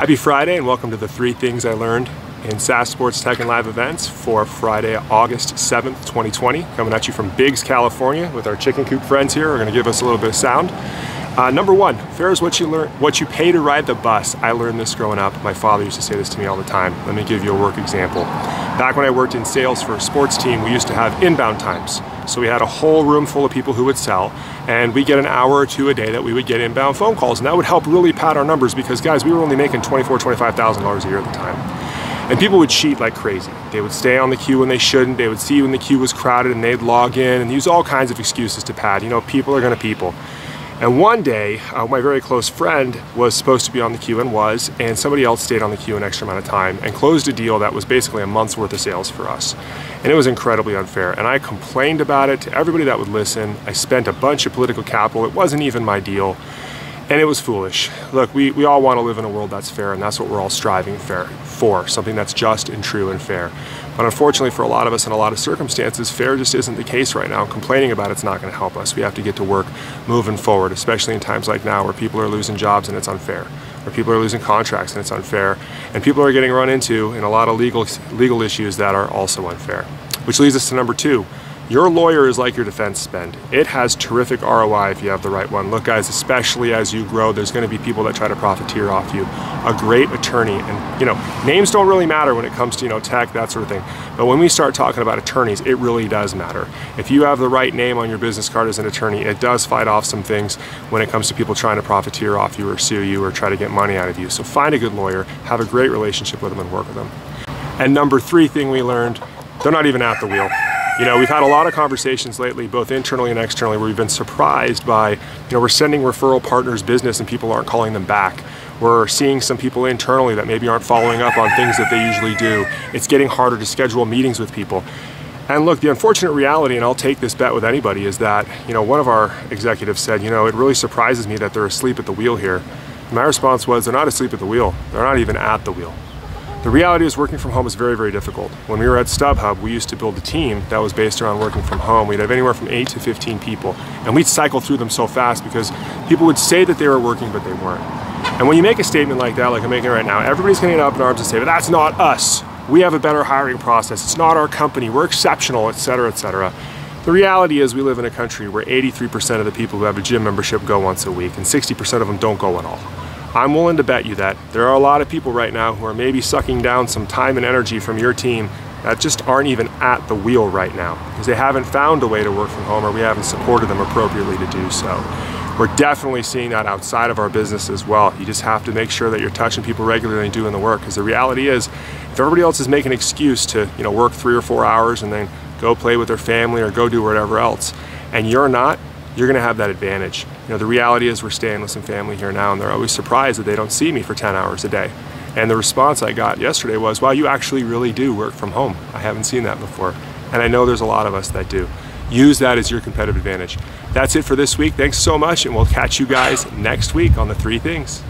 Happy Friday and welcome to the 3 Things I Learned in SaaS Sports Tech and Live events for Friday, August 7th, 2020. Coming at you from Biggs, California with our chicken coop friends here. We're going to give us a little bit of sound. Number 1, fare is what you pay to ride the bus. I learned this growing up. My father used to say this to me all the time. Let me give you a work example. Back when I worked in sales for a sports team, we used to have inbound times. So we had a whole room full of people who would sell, and we get an hour or two a day that we would get inbound phone calls, and that would help really pad our numbers because, guys, we were only making $24,000, $25,000 a year at the time. And people would cheat like crazy. They would stay on the queue when they shouldn't. They would see when the queue was crowded and they'd log in and use all kinds of excuses to pad. You know, people are gonna people. And one day, my very close friend was supposed to be on the queue and was, and somebody else stayed on the queue an extra amount of time and closed a deal that was basically a month's worth of sales for us. And it was incredibly unfair. And I complained about it to everybody that would listen. I spent a bunch of political capital. It wasn't even my deal. And it was foolish. Look, we all want to live in a world that's fair, and that's what we're all striving for, something that's just and true and fair. But unfortunately for a lot of us in a lot of circumstances, fair just isn't the case right now. Complaining about it's not going to help us. We have to get to work moving forward, especially in times like now where people are losing jobs and it's unfair, where people are losing contracts and it's unfair, and people are getting run into in a lot of legal issues that are also unfair. Which leads us to number 2. Your lawyer is like your defense spend. It has terrific ROI if you have the right one. Look, guys, especially as you grow, there's going to be people that try to profiteer off you. A great attorney, and names don't really matter when it comes to tech, that sort of thing. But when we start talking about attorneys, it really does matter. If you have the right name on your business card as an attorney, it does fight off some things when it comes to people trying to profiteer off you or sue you or try to get money out of you. So find a good lawyer, have a great relationship with them, and work with them. And number 3 thing we learned, they're not even at the wheel. We've had a lot of conversations lately, both internally and externally, where we've been surprised by, we're sending referral partners business and people aren't calling them back. We're seeing some people internally that maybe aren't following up on things that they usually do. It's getting harder to schedule meetings with people. And look, the unfortunate reality, and I'll take this bet with anybody, is that, one of our executives said, it really surprises me that they're asleep at the wheel here. And my response was, they're not asleep at the wheel. They're not even at the wheel. The reality is working from home is very, very difficult. When we were at StubHub, we used to build a team that was based around working from home. We'd have anywhere from 8 to 15 people, and we'd cycle through them so fast because people would say that they were working, but they weren't. And when you make a statement like that, like I'm making right now, everybody's gonna get up in arms and say, but that's not us. We have a better hiring process. It's not our company. We're exceptional, et cetera, et cetera. The reality is we live in a country where 83% of the people who have a gym membership go once a week, and 60% of them don't go at all. I'm willing to bet you that there are a lot of people right now who are maybe sucking down some time and energy from your team that just aren't even at the wheel right now because they haven't found a way to work from home or we haven't supported them appropriately to do so. We're definitely seeing that outside of our business as well. You just have to make sure that you're touching people regularly and doing the work, because the reality is if everybody else is making an excuse to work 3 or 4 hours and then go play with their family or go do whatever else, and you're not, you're gonna have that advantage. The reality is we're staying with some family here now and they're always surprised that they don't see me for 10 hours a day. And the response I got yesterday was, wow, you actually really do work from home. I haven't seen that before. And I know there's a lot of us that do. Use that as your competitive advantage. That's it for this week. Thanks so much, and we'll catch you guys next week on the 3 Things.